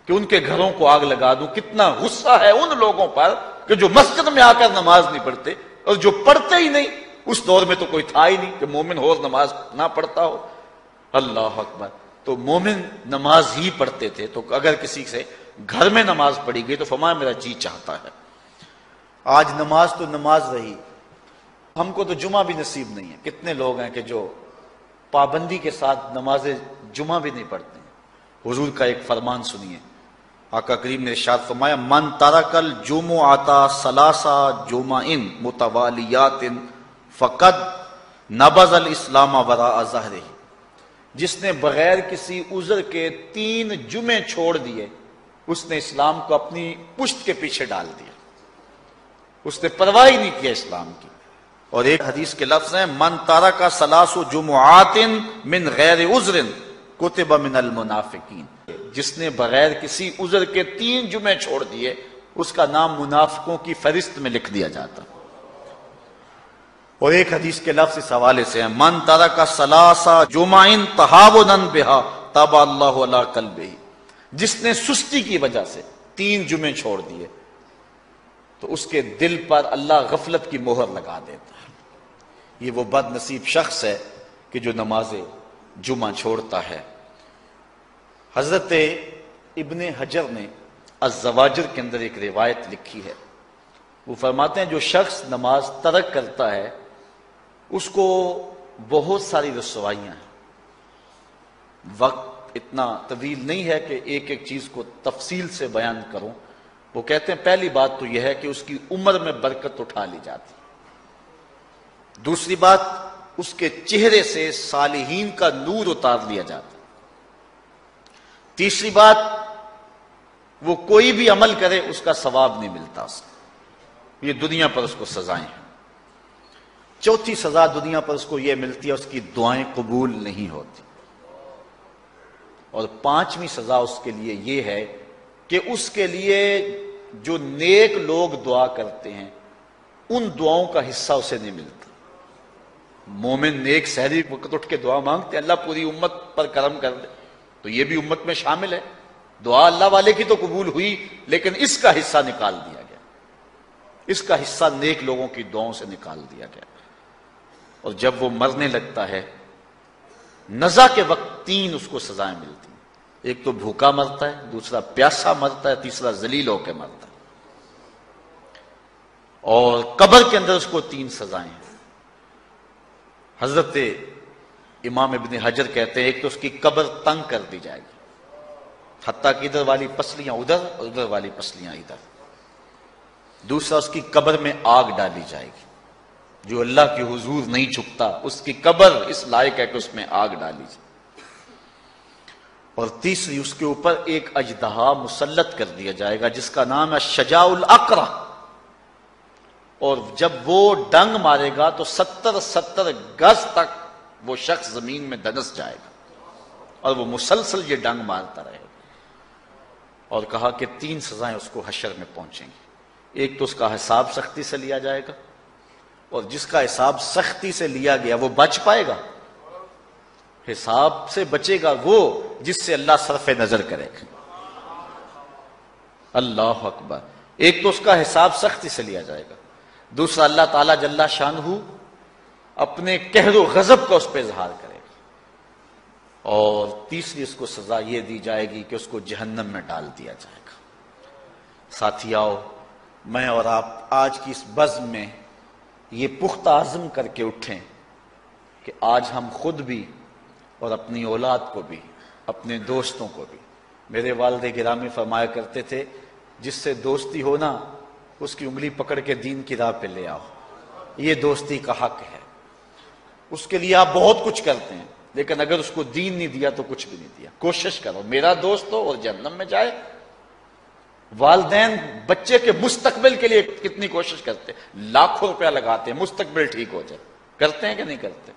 S1: کہ ان کے گھروں کو آگ لگا دوں۔ کتنا غصہ ہے ان لوگوں پر کہ جو مسجد میں آ کر نماز نہیں پڑھتے، اور جو پڑھتے ہی نہیں، اس دور میں تو کوئی تھا ہی نہیں کہ مومن ہو اور نماز نہ پڑھتا ہو۔ اللہ اکبر۔ تو مومن نماز ہی پڑھتے تھے، تو اگر کسی سے گھر میں نماز پڑھی گئی تو فرمایا میرا جی چاہتا ہے۔ آج نماز تو نماز رہی، ہم کو تو جمعہ بھی نصیب نہیں ہے۔ کتنے لوگ ہیں کہ جو پابندی کے ساتھ نماز جمعہ بھی نہیں پڑھتے ہیں۔ حضور کا ایک فرمان سنیے، آقا کریم نے ارشاد فرمایا، من ترک الجمعۃ ثلاث جمع متوالیات فقد نبذ الاسلام وراء ظہرہ، جس نے بغیر کسی عذر کے 3 جمعے چھوڑ دیے، اس نے اسلام کو اپنی پشت کے پیچھے ڈال دیا، اس نے پرواہ ہی نہیں کیا اسلام کی۔ اور ایک حدیث کے لفظ ہیں، من ترک ثلاث جمعات من غیر عذر کتب من المنافقین، جس نے بغیر کسی عذر کے 3 جمعے چھوڑ دیے، اس کا نام منافقوں کی فہرست میں لکھ دیا جاتا۔ اور ایک حدیث کے لفظ اس حوالے سے ہیں، من ترک ثلاث جمع تہاونا بہا طبع اللہ علی قلبہ، جس نے سستی کی وجہ سے 3 جمعے چھوڑ دیے تو اس کے دل پر اللہ غفلت کی مہر لگا دیتا ہے۔ یہ وہ بد نصیب شخص ہے کہ جو نماز جمعہ چھوڑتا ہے۔ حضرت ابن حجر نے الزواجر کے اندر ایک روایت لکھی ہے، وہ فرماتے ہیں جو شخص نماز ترک کرتا ہے اس کو بہت ساری رسوائیاں ہیں۔ وقت اتنا طویل نہیں ہے کہ ایک ایک چیز کو تفصیل سے بیان کروں۔ وہ کہتے ہیں پہلی بات تو یہ ہے کہ اس کی عمر میں برکت اٹھا لی جاتی، دوسری بات اس کے چہرے سے صالحین کا نور اتار لیا جاتا، تیسری بات وہ کوئی بھی عمل کرے اس کا ثواب نہیں ملتا اس کو، یہ دنیا پر اس کو سزائیں ہیں۔ چوتھی سزا دنیا پر اس کو یہ ملتی ہے، اس کی دعائیں قبول نہیں ہوتی، اور پانچویں سزا اس کے لیے یہ ہے کہ اس کے لیے جو نیک لوگ دعا کرتے ہیں ان دعاؤں کا حصہ اسے نہیں ملتا۔ مومن نیک سحری وقت اٹھ کے دعا مانگتے ہیں اللہ پوری امت پر کرم کر دے، تو یہ بھی امت میں شامل ہے، دعا اللہ والے کی تو قبول ہوئی، لیکن اس کا حصہ نکال دیا گیا، اس کا حصہ نیک لوگوں کی دعاؤں سے نکال دیا گیا۔ اور جب وہ مرنے لگتا ہے نزا کے وقت تین اس کو سزائیں ملتی ہیں، ایک تو بھوکا مرتا ہے، دوسرا پیاسا مرتا ہے، تیسرا ذلیل ہو کے مرتا ہے۔ اور قبر کے اندر اس کو تین سزائیں ہیں۔ حضرت امام ابن حجر کہتے ہیں ایک تو اس کی قبر تنگ کر دی جائے گی، حتیٰ کہ ادھر والی پسلیاں ادھر اور ادھر والی پسلیاں ادھر۔ دوسرا اس کی قبر میں آگ ڈالی جائے گی، جو اللہ کی حضور نہیں جھکتا اس کی قبر اس لائق ہے کہ اس میں آگ ڈالی جائے۔ اور تیسری اس کے اوپر ایک اژدہا مسلط کر دیا جائے گا جس کا نام ہے شجاع الاقرع، اور جب وہ ڈنگ مارے گا تو 70 گز تک وہ شخص زمین میں دنس جائے گا، اور وہ مسلسل یہ ڈنگ مارتا رہے گا۔ اور کہا کہ تین سزائیں اس کو حشر میں پہنچیں گی، ایک تو اس کا حساب سختی سے لیا جائے گا، اور جس کا حساب سختی سے لیا گیا وہ بچ پائے گا، حساب سے بچے گا وہ جس سے اللہ صرف نظر کرے گا۔ اللہ اکبر۔ ایک تو اس کا حساب سختی سے لیا جائے گا، دوسرا اللہ تعالیٰ جل شانہ اپنے قہر و غضب کا اس پہ اظہار کرے گا، اور تیسری اس کو سزا یہ دی جائے گی کہ اس کو جہنم میں ڈال دیا جائے گا۔ ساتھیاؤ، میں اور آپ آج کی اس بزم میں یہ پختہ عزم کر کے اٹھیں کہ آج ہم خود بھی اور اپنی اولاد کو بھی، اپنے دوستوں کو بھی، میرے والد گرامی فرمایا کرتے تھے جس سے دوستی ہونا اس کی انگلی پکڑ کے دین کی راہ پہ لے آؤ، یہ دوستی کا حق ہے۔ اس کے لیے آپ بہت کچھ کرتے ہیں، لیکن اگر اس کو دین نہیں دیا تو کچھ بھی نہیں دیا۔ کوشش کرو میرا دوست ہو اور جہنم میں جائے۔ والدین بچے کے مستقبل کے لیے کتنی کوشش کرتے ہیں، لاکھوں روپیہ لگاتے ہیں مستقبل ٹھیک ہو جائے، کرتے ہیں کہ نہیں کرتے؟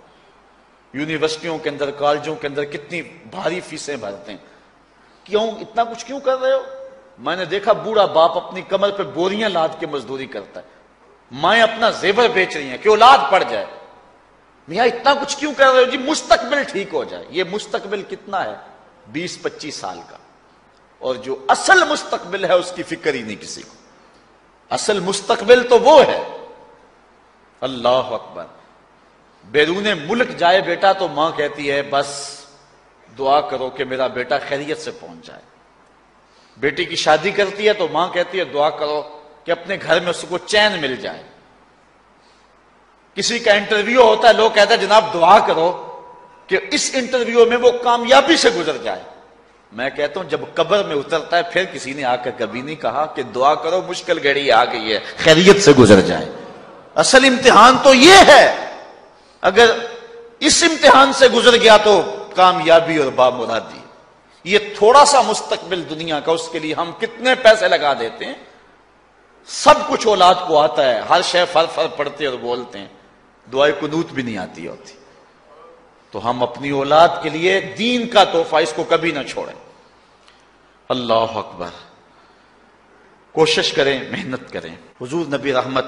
S1: یونیورسٹیوں کے اندر، کالجوں کے اندر کتنی بھاری فیسیں بھرتے ہیں، کیوں اتنا کچھ کیوں کر رہے ہو؟ میں نے دیکھا بوڑھا باپ اپنی کمر پہ بوریاں لاد کے مزدوری کرتا ہے، مائیں اپنا زیور بیچ رہی ہیں کہ اولاد پڑ جائے۔ میاں اتنا کچھ کیوں کر رہے ہو؟ جی مستقبل ٹھیک ہو جائے۔ یہ مستقبل کتنا ہے؟ 20-25 سال کا، اور جو اصل مستقبل ہے اس کی فکر ہی نہیں کسی کو۔ اصل مستقبل تو وہ ہے۔ اللہ اکبر۔ بیرون ملک جائے بیٹا تو ماں کہتی ہے بس دعا کرو کہ میرا بیٹا خیریت سے پہنچ جائے۔ بیٹی کی شادی کرتی ہے تو ماں کہتی ہے دعا کرو کہ اپنے گھر میں اس کو چین مل جائے۔ کسی کا انٹرویو ہوتا ہے، لوگ کہتے ہیں جناب دعا کرو کہ اس انٹرویو میں وہ کامیابی سے گزر جائے۔ میں کہتا ہوں جب قبر میں اترتا ہے پھر کسی نے آ کر کبھی نہیں کہا کہ دعا کرو مشکل گھڑی آ گئی ہے خیریت سے گزر جائے۔ اصل امتحان تو یہ ہے، اگر اس امتحان سے گزر گیا تو کامیابی اور بامرادی۔ یہ تھوڑا سا مستقبل دنیا کا، اس کے لیے ہم کتنے پیسے لگا دیتے ہیں، سب کچھ اولاد کو آتا ہے، ہر شے فر فر پڑھتے اور بولتے ہیں، دعائے قنوت بھی نہیں آتی ہوتی۔ تو ہم اپنی اولاد کے لیے دین کا تحفہ اس کو کبھی نہ چھوڑیں۔ اللہ اکبر۔ کوشش کریں، محنت کریں۔ حضور نبی رحمت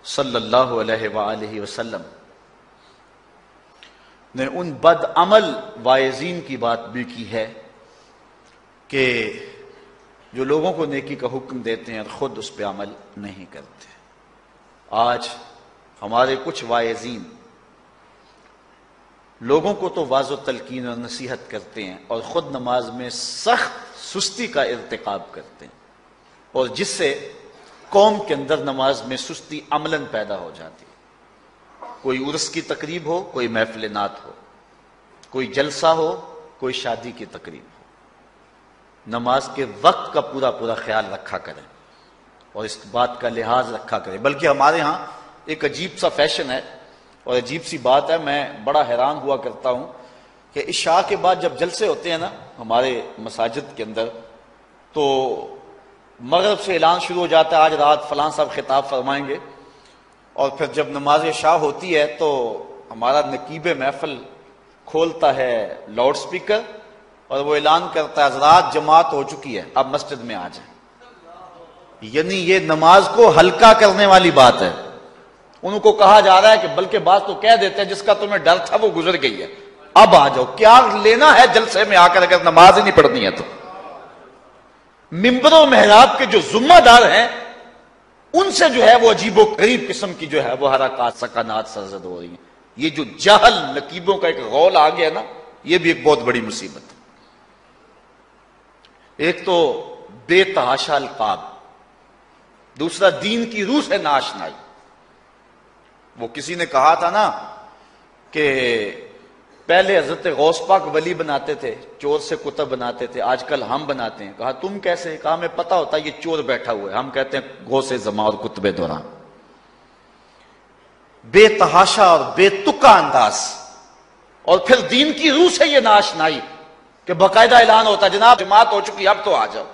S1: صلی اللہ علیہ وآلہ وسلم نے ان بد عمل واعظین کی بات بھی کی ہے کہ جو لوگوں کو نیکی کا حکم دیتے ہیں اور خود اس پہ عمل نہیں کرتے۔ آج ہمارے کچھ واعظین لوگوں کو تو واعظ و تلقین اور نصیحت کرتے ہیں اور خود نماز میں سخت سستی کا ارتکاب کرتے ہیں، اور جس سے قوم کے اندر نماز میں سستی عملاً پیدا ہو جاتی ہے۔ کوئی عرس کی تقریب ہو، کوئی محفل نعت ہو، کوئی جلسہ ہو، کوئی شادی کی تقریب ہو، نماز کے وقت کا پورا پورا خیال رکھا کریں اور اس بات کا لحاظ رکھا کریں۔ بلکہ ہمارے ہاں ایک عجیب سا فیشن ہے اور عجیب سی بات ہے، میں بڑا حیران ہوا کرتا ہوں کہ عشاء کے بعد جب جلسے ہوتے ہیں نا ہمارے مساجد کے اندر، تو مغرب سے اعلان شروع ہو جاتا ہے آج رات فلاں صاحب خطاب فرمائیں گے، اور پھر جب نماز عشاء ہوتی ہے تو ہمارا نقیب محفل کھولتا ہے لاؤڈ سپیکر اور وہ اعلان کرتا ہے حضرات جماعت ہو چکی ہے، اب مسجد میں آ جائیں۔ یعنی یہ نماز کو ہلکا کرنے والی بات ہے۔ ان کو کہا جا رہا ہے کہ بلکہ بات تو کہہ دیتے ہیں جس کا تمہیں ڈر تھا وہ گزر گئی ہے، اب آ جاؤ، کیا لینا ہے جلسے میں آ کر اگر نماز ہی نہیں پڑھنی ہے تو۔ ممبر و محراب کے جو ذمہ دار ہیں ان سے جو ہے وہ عجیب و غریب قسم کی جو ہے وہ حرکات سکنات سرزد ہو رہی ہیں۔ یہ جو جہل نقیبوں کا ایک غول آ گیا نا، یہ بھی ایک بہت بڑی مصیبت ہے۔ ایک تو بے تحاشا القاب، دوسرا دین کی روح سے ناشنائی۔ وہ کسی نے کہا تھا نا کہ پہلے حضرت غوث پاک ولی بناتے تھے، چور سے کتب بناتے تھے، آج کل ہم بناتے ہیں۔ کہا تم کیسے؟ کہا ہمیں پتا ہوتا ہے یہ چور بیٹھا ہوا ہے، ہم کہتے ہیں غوث زمان اور کتب دوران۔ بے تحاشا اور بے تکا انداز، اور پھر دین کی روح سے یہ ناشنائی کہ باقاعدہ اعلان ہوتا ہے جناب جماعت ہو چکی اب تو آ جاؤ۔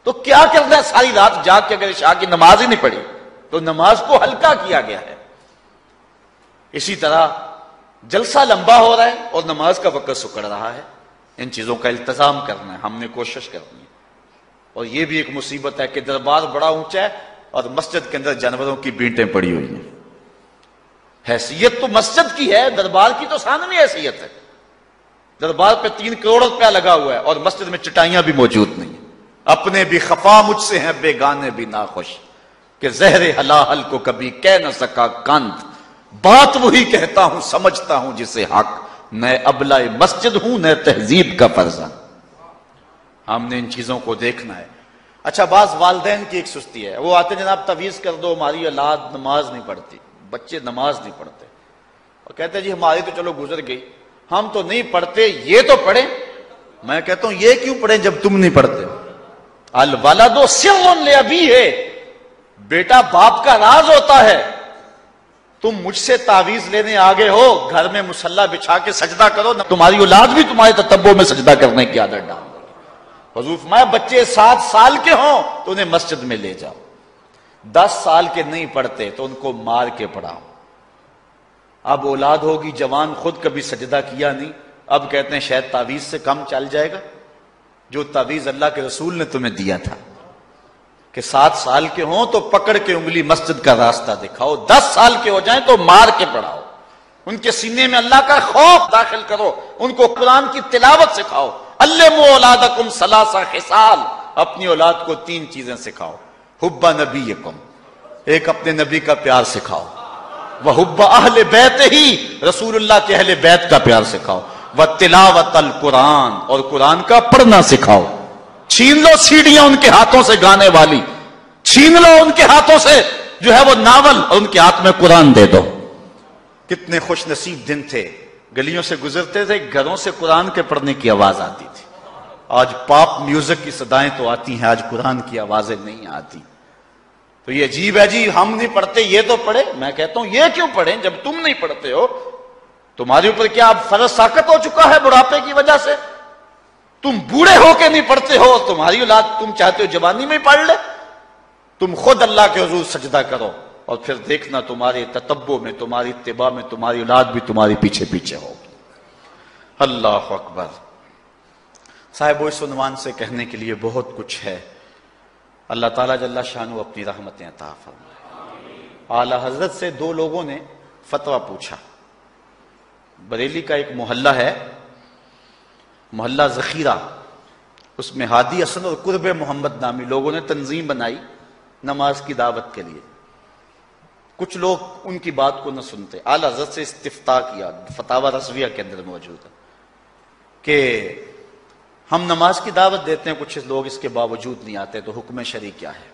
S1: تو کیا کرنا ہے ساری رات جاگ کے اگر عشاء کی نماز ہی نہیں پڑھی تو نماز کو ہلکا کیا گیا ہے۔ اسی طرح جلسہ لمبا ہو رہا ہے اور نماز کا وقت سکڑ رہا ہے۔ ان چیزوں کا التزام کرنا ہے، ہم نے کوشش کرنی ہے۔ اور یہ بھی ایک مصیبت ہے کہ دربار بڑا اونچا ہے اور مسجد کے اندر جانوروں کی بینٹیں پڑی ہوئی ہیں۔ حیثیت تو مسجد کی ہے، دربار کی تو ثانوی حیثیت ہے۔ دربار پہ 3 کروڑ روپیہ لگا ہوا ہے اور مسجد میں چٹائیاں بھی موجود نہیں ہیں۔ اپنے بھی خفا مجھ سے ہیں بیگانے بھی ناخوش، کہ زہر حلاحل کو کبھی کہہ نہ سکا کند، بات وہی کہتا ہوں سمجھتا ہوں جسے حق، نئے ابلہ مسجد ہوں نئے تہذیب کا فرزند۔ ہم نے ان چیزوں کو دیکھنا ہے۔ اچھا، بعض والدین کی ایک سستی ہے، وہ آتے جناب تعویذ کر دو، ہماری اولاد نماز نہیں پڑھتی، بچے نماز نہیں پڑھتے، اور کہتے جی ہماری تو چلو گزر گئی، ہم تو نہیں پڑھتے، یہ تو پڑھیں۔ میں کہتا ہوں یہ کیوں پڑھیں جب تم نہیں پڑھتے؟ الولد سر لابیہ، بیٹا باپ کا راز ہوتا ہے۔ تم مجھ سے تعویذ لینے آگے ہو، گھر میں مصلی بچھا کے سجدہ کرو، تمہاری اولاد بھی تمہارے تتبع میں سجدہ کرنے کی عادت ڈال۔ حضور فرمایا بچے 7 سال کے ہوں تو انہیں مسجد میں لے جاؤ، 10 سال کے نہیں پڑھتے تو ان کو مار کے پڑھاؤ۔ اب اولاد ہوگی جوان، خود کبھی سجدہ کیا نہیں، اب کہتے ہیں شاید تعویذ سے کم چل جائے گا۔ جو تعویذ اللہ کے رسول نے تمہیں دیا تھا کہ 7 سال کے ہوں تو پکڑ کے انگلی مسجد کا راستہ دکھاؤ، 10 سال کے ہو جائیں تو مار کے پڑھاؤ، ان کے سینے میں اللہ کا خوف داخل کرو، ان کو قرآن کی تلاوت سکھاؤ۔ علموا اولادکم 3 خصال، اپنی اولاد کو 3 چیزیں سکھاؤ۔ حب نبیکم، ایک اپنے نبی کا پیار سکھاؤ، وحب اہل بیت ہی، رسول اللہ کے اہل بیت کا پیار سکھاؤ، وتلاوت القرآن، اور قرآن کا پڑھنا سکھاؤ۔ چھین لو سیڑیاں ان کے ہاتھوں سے گانے والی، چھین لو ان کے ہاتھوں سے جو ہے وہ ناول، اور ان کے ہاتھ میں قرآن دے دو۔ کتنے خوش نصیب دن تھے، گلیوں سے گزرتے تھے، گھروں سے قرآن کے پڑھنے کی آواز آتی تھی۔ آج پاپ میوزک کی صدائیں تو آتی ہیں، آج قرآن کی آوازیں نہیں آتی۔ تو یہ عجیب ہے جی، ہم نہیں پڑھتے یہ تو پڑھے۔ میں کہتا ہوں یہ کیوں پڑھیں جب تم نہیں پڑھتے ہو؟ تمہارے اوپر کیا اب فرض ساقط ہو چکا ہے بڑھاپے کی وجہ سے؟ تم بوڑھے ہو کے نہیں پڑھتے ہو، تمہاری اولاد تم چاہتے ہو جوانی میں پڑھ لے؟ تم خود اللہ کے حضور سجدہ کرو اور پھر دیکھنا تمہارے تتبع میں، تمہاری اتباع میں تمہاری اولاد بھی تمہاری پیچھے پیچھے ہوگی۔ اللہ اکبر۔ صاحب اس عنوان سے کہنے کے لیے بہت کچھ ہے۔ اللہ تعالیٰ جل شانہ اپنی رحمتیں عطا فرمائے۔ اعلی حضرت سے 2 لوگوں نے فتویٰ پوچھا۔ بریلی کا ایک محلہ ہے، محلہ ذخیرہ، اس میں ہادی حسن اور قرب محمد نامی لوگوں نے تنظیم بنائی نماز کی دعوت کے لیے۔ کچھ لوگ ان کی بات کو نہ سنتے، اعلی حضرت سے استفتاء کیا، فتاوی رضویہ کے اندر موجود ہے کہ ہم نماز کی دعوت دیتے ہیں، کچھ لوگ اس کے باوجود نہیں آتے، تو حکم شرعی کیا ہے؟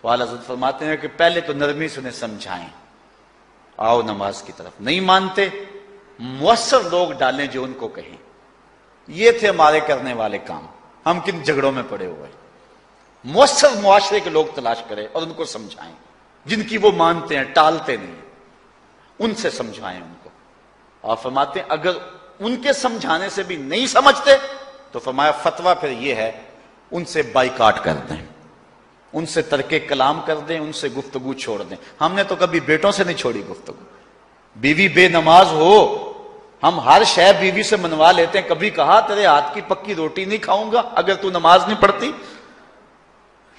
S1: تو اعلی حضرت فرماتے ہیں کہ پہلے تو نرمی سے انہیں سمجھائیں، آؤ نماز کی طرف۔ نہیں مانتے، مؤثر لوگ ڈالیں جو ان کو کہیں۔ یہ تھے ہمارے کرنے والے کام، ہم کن جھگڑوں میں پڑے ہوئے۔ مؤثر معاشرے کے لوگ تلاش کریں اور ان کو سمجھائیں، جن کی وہ مانتے ہیں، ٹالتے نہیں، ان سے سمجھائیں ان کو۔ اور فرماتے ہیں اگر ان کے سمجھانے سے بھی نہیں سمجھتے تو فرمایا فتویٰ پھر یہ ہے ان سے بائیکاٹ کر دیں، ان سے ترک کلام کر دیں، ان سے گفتگو چھوڑ دیں۔ ہم نے تو کبھی بیٹوں سے نہیں چھوڑی گفتگو۔ بیوی بے نماز ہو، ہم ہر شے بیوی سے منوا لیتے ہیں۔ کبھی کہا تیرے ہاتھ کی پکی روٹی نہیں کھاؤں گا اگر تو نماز نہیں پڑھتی؟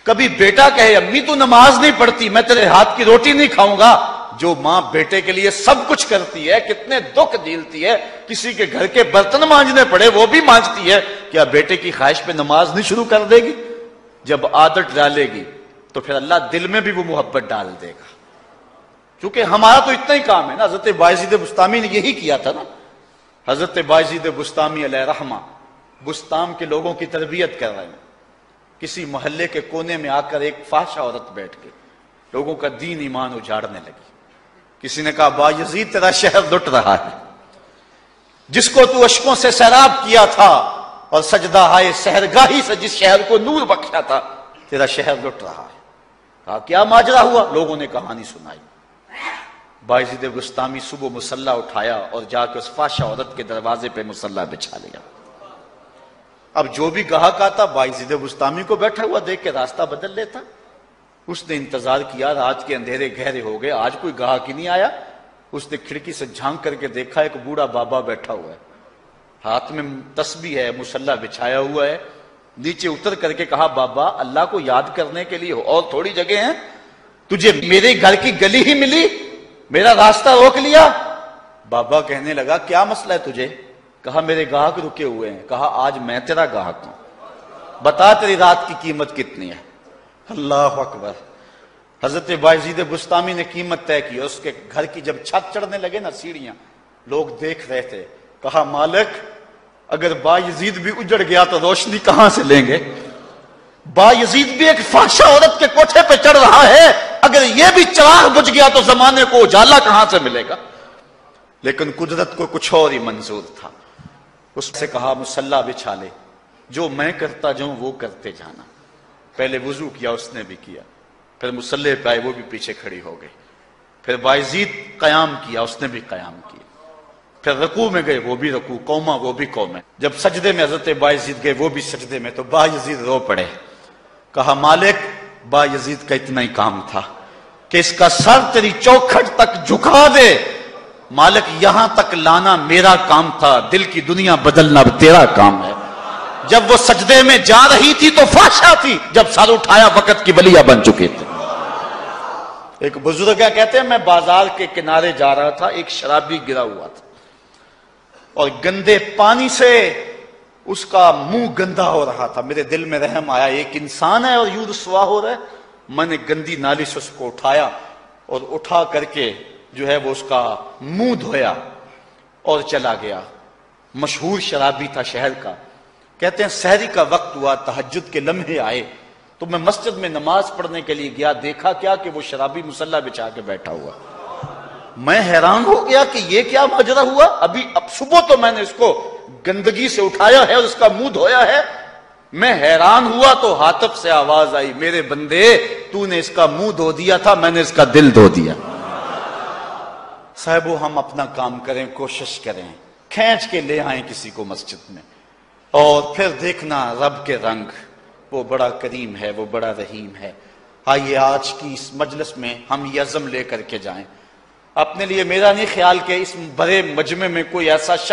S1: کبھی بیٹا کہے امی تو نماز نہیں پڑھتی، میں تیرے ہاتھ کی روٹی نہیں کھاؤں گا؟ جو ماں بیٹے کے لیے سب کچھ کرتی ہے، کتنے دکھ جھیلتی ہے، کسی کے گھر کے برتن مانجنے پڑے وہ بھی مانجتی ہے، کیا بیٹے کی خواہش پہ نماز نہیں شروع کر دے گی؟ جب عادت ڈالے گی تو پھر اللہ دل میں بھی وہ محبت ڈال دے گا۔ کیونکہ ہمارا تو اتنا ہی کام ہے نا۔ حضرت بایزید بسطامی نے یہی کیا تھا نا۔ حضرت بایزید بسطامی علیہ رحمہ بسطام کے لوگوں کی تربیت کر رہے ہیں۔ کسی محلے کے کونے میں آ کر ایک فاحشہ عورت بیٹھ کے لوگوں کا دین ایمان اجاڑنے لگی۔ کسی نے کہا بایزید تیرا شہر لٹ رہا ہے، جس کو تو اشکوں سے سیراب کیا تھا اور سجدہ ہائے سحرگاہی سے جس شہر کو نور بخشا تھا، تیرا شہر لٹ رہا ہے۔ کہا کیا ماجرا ہوا؟ لوگوں نے کہانی سنائی۔ بایزید بسطامی صبح مصلی اٹھایا اور جا کے اس فاحشہ عورت کے دروازے پہ مصلی بچھا لیا۔ اب جو بھی گاہک آتا بایزید بسطامی کو بیٹھا ہوا دیکھ کے راستہ بدل لیتا۔ اس نے انتظار کیا، رات کے اندھیرے گہرے ہو گئے، آج کوئی گاہک ہی نہیں آیا۔ اس نے کھڑکی سے جھانک کر کے دیکھا ایک بوڑھا بابا بیٹھا ہوا ہے، ہاتھ میں تسبیح ہے، مصلی بچھایا ہوا ہے۔ نیچے اتر کر کے کہا بابا اللہ کو یاد کرنے کے لیے اور تھوڑی جگہ ہیں، تجھے میرے گھر کی گلی ہی ملی، میرا راستہ روک لیا؟ بابا کہنے لگا کیا مسئلہ ہے تجھے؟ کہا میرے گاہک رکے ہوئے ہیں۔ کہا آج میں تیرا گاہک ہوں، بتا تیری رات کی قیمت کتنی ہے؟ اللہ اکبر۔ حضرت بایزید بسطامی نے قیمت طے کی، اس کے گھر کی جب چھت چڑھنے لگے نا سیڑھیاں، لوگ دیکھ رہے تھے۔ کہا مالک اگر بایزید بھی اجڑ گیا تو روشنی کہاں سے لیں گے؟ بایزید بھی ایک فاحشہ عورت کے کوٹھے پہ چڑھ رہا ہے، اگر یہ بھی چراغ بجھ گیا تو زمانے کو اجالا کہاں سے ملے گا؟ لیکن قدرت کو کچھ اور ہی منظور تھا۔ اس سے کہا مصلی بچھا لے، جو میں کرتا جاؤں وہ کرتے جانا۔ پہلے وضو کیا، اس نے بھی کیا، پھر مصلی پہ آئے، وہ بھی پیچھے کھڑی ہو گئی۔ پھر بایزید قیام کیا، اس نے بھی قیام کیا۔ پھر رکوع میں گئے، وہ بھی رکوع، قوما وہ بھی قومیں۔ جب سجدے میں حضرت بایزید گئے، وہ بھی سجدے میں، تو بایزید رو پڑے۔ کہا مالک بایزید کا اتنا ہی کام تھا کہ اس کا سر تیری چوکھٹ تک جھکا دے۔ مالک یہاں تک لانا میرا کام تھا، دل کی دنیا بدلنا تیرا کام ہے۔ جب وہ سجدے میں جا رہی تھی تو فحشا تھی، جب سر اٹھایا وقت کی ولیہ بن چکے تھے۔ ایک بزرگ کہتے ہیں میں بازار کے کنارے جا رہا تھا، ایک شرابی گرا ہوا تھا اور گندے پانی سے اس کا منہ گندا ہو رہا تھا۔ میرے دل میں رحم آیا، ایک انسان ہے اور یوں رسوا ہو رہا ہے۔ میں نے گندی نالی سے اس کو اٹھایا اور اٹھا کر کے جو ہے وہ اس کا منہ دھویا اور چلا گیا۔ مشہور شرابی تھا شہر کا۔ کہتے ہیں سحری کا وقت ہوا، تہجد کے لمحے آئے تو میں مسجد میں نماز پڑھنے کے لیے گیا، دیکھا کیا کہ وہ شرابی مصلی بچھا کے بیٹھا ہوا۔ میں حیران ہو گیا کہ یہ کیا ماجرا ہوا۔ اب صبح تو میں نے اس کو گندگی سے اٹھایا ہے اور اس کا منہ دھویا ہے۔ میں حیران ہوا تو ہاتف سے آواز آئی میرے بندے تو نے اس کا منہ دھو دیا تھا، میں نے اس کا دل دھو دیا۔ صاحبو ہم اپنا کام کریں، کوشش کریں، کھینچ کے لے آئیں کسی کو مسجد میں، اور پھر دیکھنا رب کے رنگ، وہ بڑا کریم ہے، وہ بڑا رحیم ہے۔ آئیے آج کی اس مجلس میں ہم یہ عزم لے کر کے جائیں۔ اپنے لیے میرا نہیں خیال کہ اس بڑے مجمع میں کوئی ایسا شخص